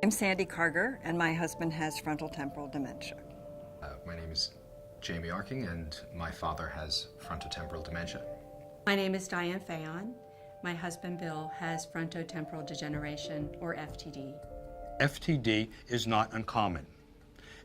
I'm Sandy Carger, and my husband has frontotemporal dementia. My name is Jamie Arking, and my father has frontotemporal dementia. My name is Diane Fayon. My husband Bill has frontotemporal degeneration, or FTD. FTD is not uncommon.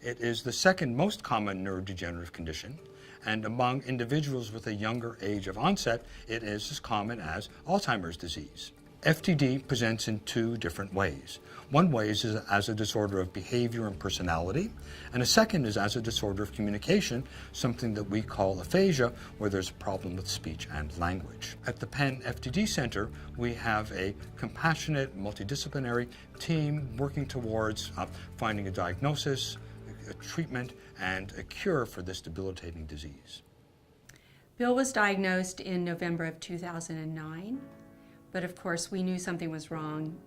It is the second most common neurodegenerative condition, and among individuals with a younger age of onset, it is as common as Alzheimer's disease. FTD presents in two different ways. One way is as a disorder of behavior and personality, and a second is as a disorder of communication, something that we call aphasia, where there's a problem with speech and language. At the Penn FTD Center, we have a compassionate, multidisciplinary team working towards finding a diagnosis, a treatment, and a cure for this debilitating disease. Bill was diagnosed in November of 2009, but of course we knew something was wrong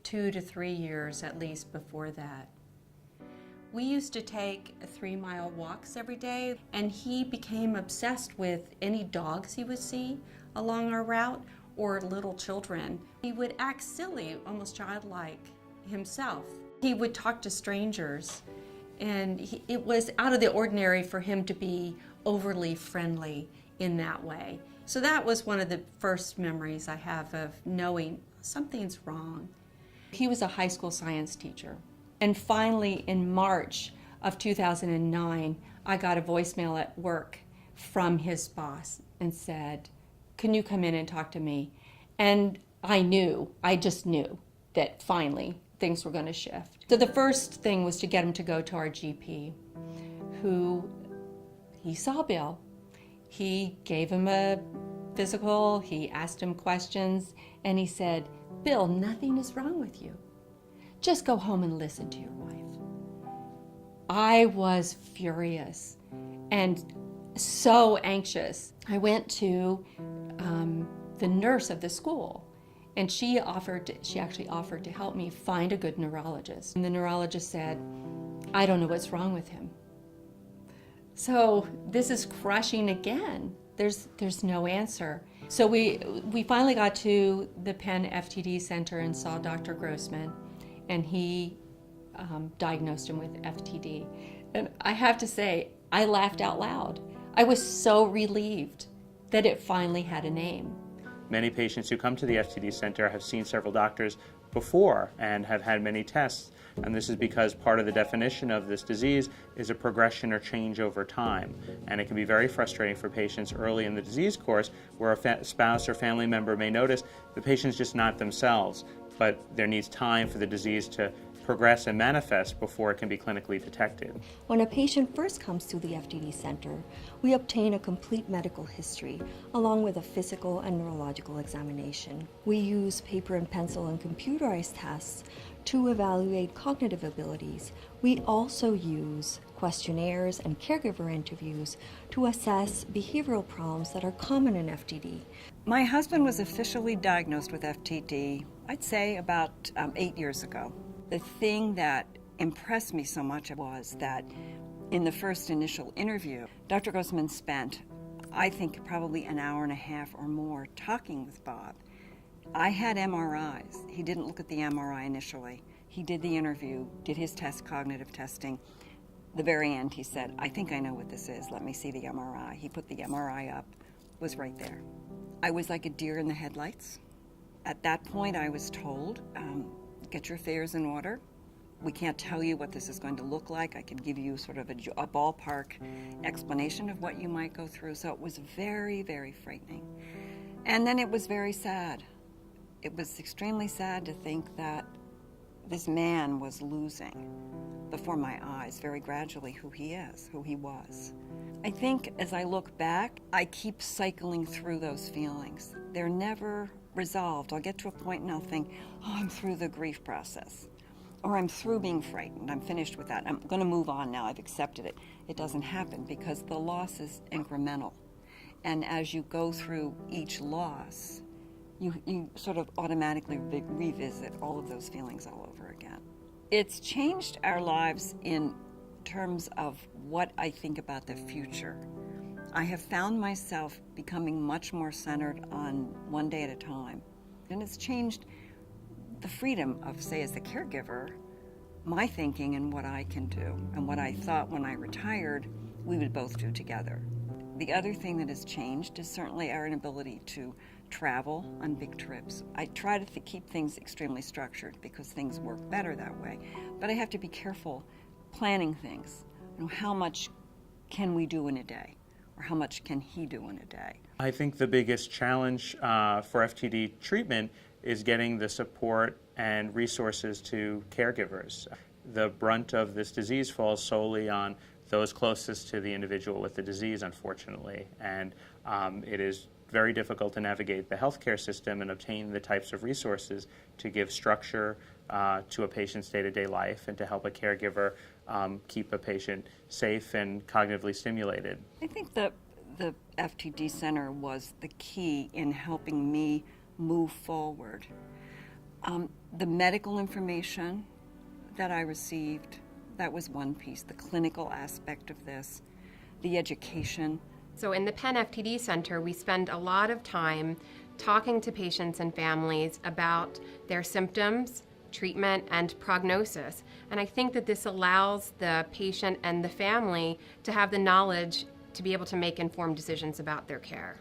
2 to 3 years at least before that. We used to take 3-mile walks every day, and he became obsessed with any dogs he would see along our route or little children. He would act silly, almost childlike himself. He would talk to strangers, and it was out of the ordinary for him to be overly friendly in that way. So that was one of the first memories I have of knowing something's wrong. He was a high school science teacher. And finally, in March of 2009, I got a voicemail at work from his boss and said, "Can you come in and talk to me?" And I just knew that finally things were going to shift. So the first thing was to get him to go to our GP, he saw Bill. He gave him a physical, he asked him questions, and he said, "Bill, nothing is wrong with you. Just go home and listen to your wife." I was furious and so anxious. I went to the nurse of the school, and she actually offered to help me find a good neurologist. And the neurologist said, "I don't know what's wrong with him." So this is crushing again. There's no answer. So we finally got to the Penn FTD Center and saw Dr. Grossman, and he diagnosed him with FTD. And I have to say, I laughed out loud. I was so relieved that it finally had a name. Many patients who come to the FTD Center have seen several doctors before and have had many tests, and this is because part of the definition of this disease is a progression or change over time, and it can be very frustrating for patients early in the disease course where a spouse or family member may notice the patient's just not themselves, but there needs time for the disease to progress and manifest before it can be clinically detected. When a patient first comes to the FTD Center, we obtain a complete medical history along with a physical and neurological examination. We use paper and pencil and computerized tests to evaluate cognitive abilities. We also use questionnaires and caregiver interviews to assess behavioral problems that are common in FTD. My husband was officially diagnosed with FTD, I'd say about 8 years ago. The thing that impressed me so much was that in the first initial interview, Dr. Grossman spent, I think, probably an hour and a half or more talking with Bob. I had MRIs. He didn't look at the MRI initially. He did the interview, did his cognitive testing. The very end, he said, "I think I know what this is. Let me see the MRI." He put the MRI up, was right there. I was like a deer in the headlights. At that point, I was told, get your affairs in order. We can't tell you what this is going to look like. I can give you sort of a ballpark explanation of what you might go through. So it was very, very frightening. And then it was very sad. It was extremely sad to think that this man was losing before my eyes very gradually who he is, who he was. I think as I look back, I keep cycling through those feelings. They're never resolved. I'll get to a point and I'll think, "Oh, I'm through the grief process," or "I'm through being frightened. I'm finished with that. I'm going to move on now. I've accepted it." It doesn't happen because the loss is incremental. And as you go through each loss, you sort of automatically revisit all of those feelings all over again. It's changed our lives in terms of what I think about the future. I have found myself becoming much more centered on one day at a time. And it's changed the freedom of, say, as a caregiver, my thinking and what I can do, and what I thought when I retired we would both do together. The other thing that has changed is certainly our inability to travel on big trips. I try to keep things extremely structured because things work better that way, but I have to be careful planning things. How much can we do in a day, or how much can he do in a day? I think the biggest challenge for FTD treatment is getting the support and resources to caregivers. The brunt of this disease falls solely on those closest to the individual with the disease, unfortunately, and it is very difficult to navigate the healthcare system and obtain the types of resources to give structure to a patient's day-to-day life and to help a caregiver keep a patient safe and cognitively stimulated. I think the FTD Center was the key in helping me move forward. The medical information that I received, that was one piece. The clinical aspect of this, the education. So in the Penn FTD Center, we spend a lot of time talking to patients and families about their symptoms, treatment, and prognosis. And I think that this allows the patient and the family to have the knowledge to be able to make informed decisions about their care.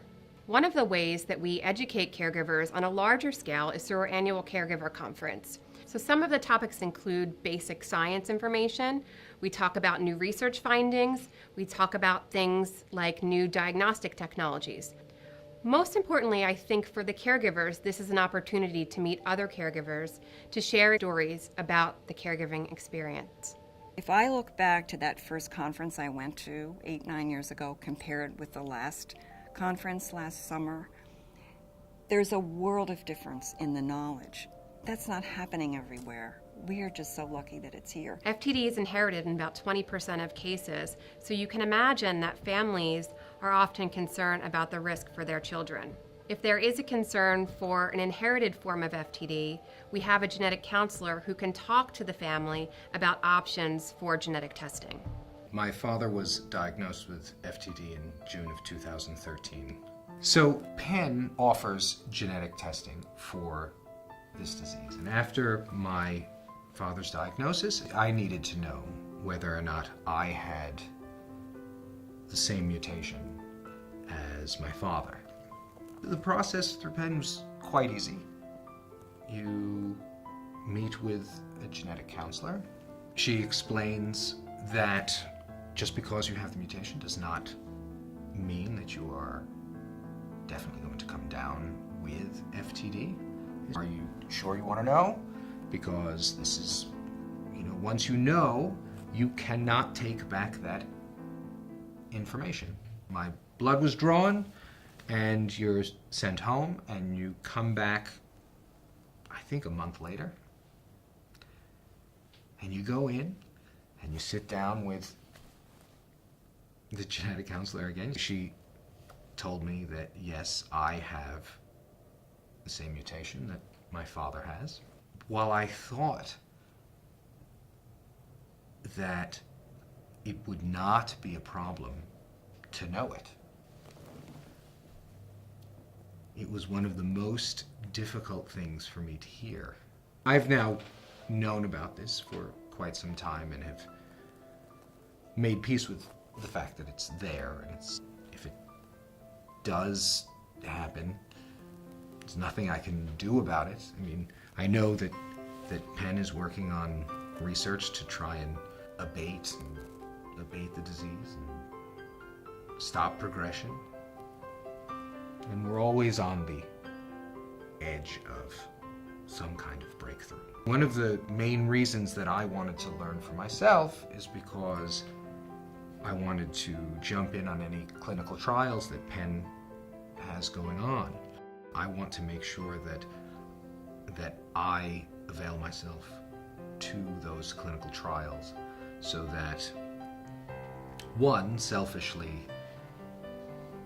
One of the ways that we educate caregivers on a larger scale is through our annual caregiver conference. So some of the topics include basic science information. We talk about new research findings. We talk about things like new diagnostic technologies. Most importantly, I think for the caregivers, this is an opportunity to meet other caregivers, to share stories about the caregiving experience. If I look back to that first conference I went to 8-9 years ago, compared with the last conference last summer, there's a world of difference in the knowledge. That's not happening everywhere. We are just so lucky that it's here. FTD is inherited in about 20% of cases, so you can imagine that families are often concerned about the risk for their children. If there is a concern for an inherited form of FTD, we have a genetic counselor who can talk to the family about options for genetic testing. My father was diagnosed with FTD in June of 2013. So Penn offers genetic testing for this disease. And after my father's diagnosis, I needed to know whether or not I had the same mutation as my father. The process through Penn was quite easy. You meet with a genetic counselor. She explains that just because you have the mutation does not mean that you are definitely going to come down with FTD. Are you sure you want to know? Because this is, once you know, you cannot take back that information. My blood was drawn, and you're sent home, and you come back, I think a month later, and you go in, and you sit down with the genetic counselor again. She told me that, yes, I have the same mutation that my father has. While I thought that it would not be a problem to know it, it was one of the most difficult things for me to hear. I've now known about this for quite some time and have made peace with the fact that it's there, and if it does happen, there's nothing I can do about it. I mean, I know that Penn is working on research to try and abate the disease and stop progression. And we're always on the edge of some kind of breakthrough. One of the main reasons that I wanted to learn for myself is because I wanted to jump in on any clinical trials that Penn has going on. I want to make sure that I avail myself to those clinical trials so that, one, selfishly,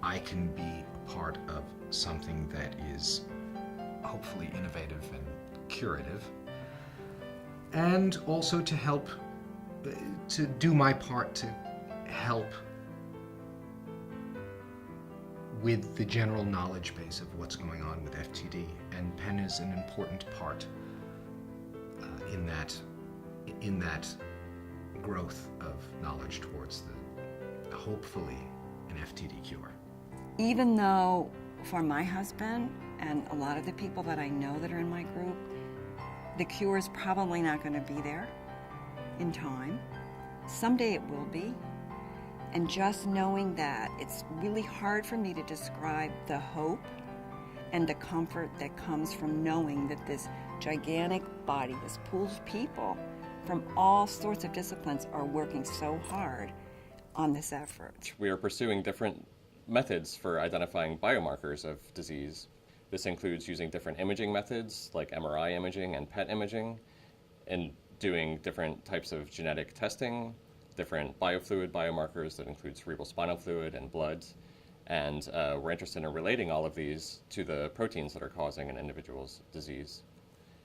I can be a part of something that is hopefully innovative and curative, and also to help, to do my part to help with the general knowledge base of what's going on with FTD. And Penn is an important part in in that growth of knowledge towards hopefully an FTD cure. Even though for my husband and a lot of the people that I know that are in my group, the cure is probably not going to be there in time. Someday it will be. And just knowing that, it's really hard for me to describe the hope and the comfort that comes from knowing that this gigantic body, this pool of people from all sorts of disciplines are working so hard on this effort. We are pursuing different methods for identifying biomarkers of disease. This includes using different imaging methods like MRI imaging and PET imaging, and doing different types of genetic testing, different biofluid biomarkers that include cerebrospinal fluid and blood. And we're interested in relating all of these to the proteins that are causing an individual's disease.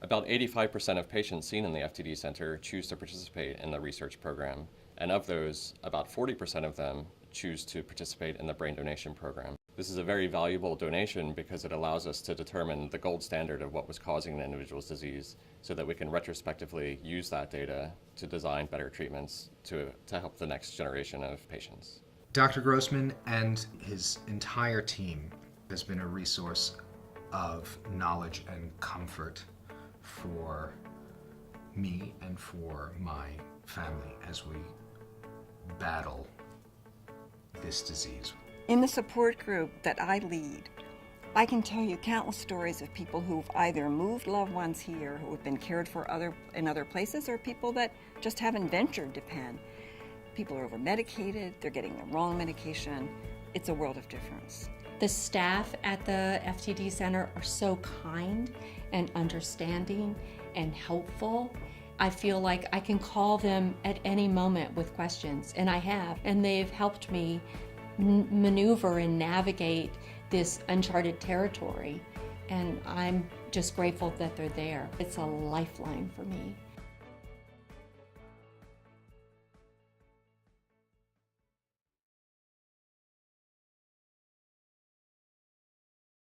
About 85% of patients seen in the FTD Center choose to participate in the research program, and of those, about 40% of them choose to participate in the brain donation program. This is a very valuable donation because it allows us to determine the gold standard of what was causing an individual's disease so that we can retrospectively use that data to design better treatments to help the next generation of patients. Dr. Grossman and his entire team has been a resource of knowledge and comfort for me and for my family as we battle this disease. In the support group that I lead, I can tell you countless stories of people who've either moved loved ones here, who have been cared for in other places, or people that just haven't ventured to Penn. People are over-medicated, they're getting the wrong medication. It's a world of difference. The staff at the FTD Center are so kind and understanding and helpful. I feel like I can call them at any moment with questions, and I have, and they've helped me maneuver and navigate this uncharted territory, and I'm just grateful that they're there. It's a lifeline for me.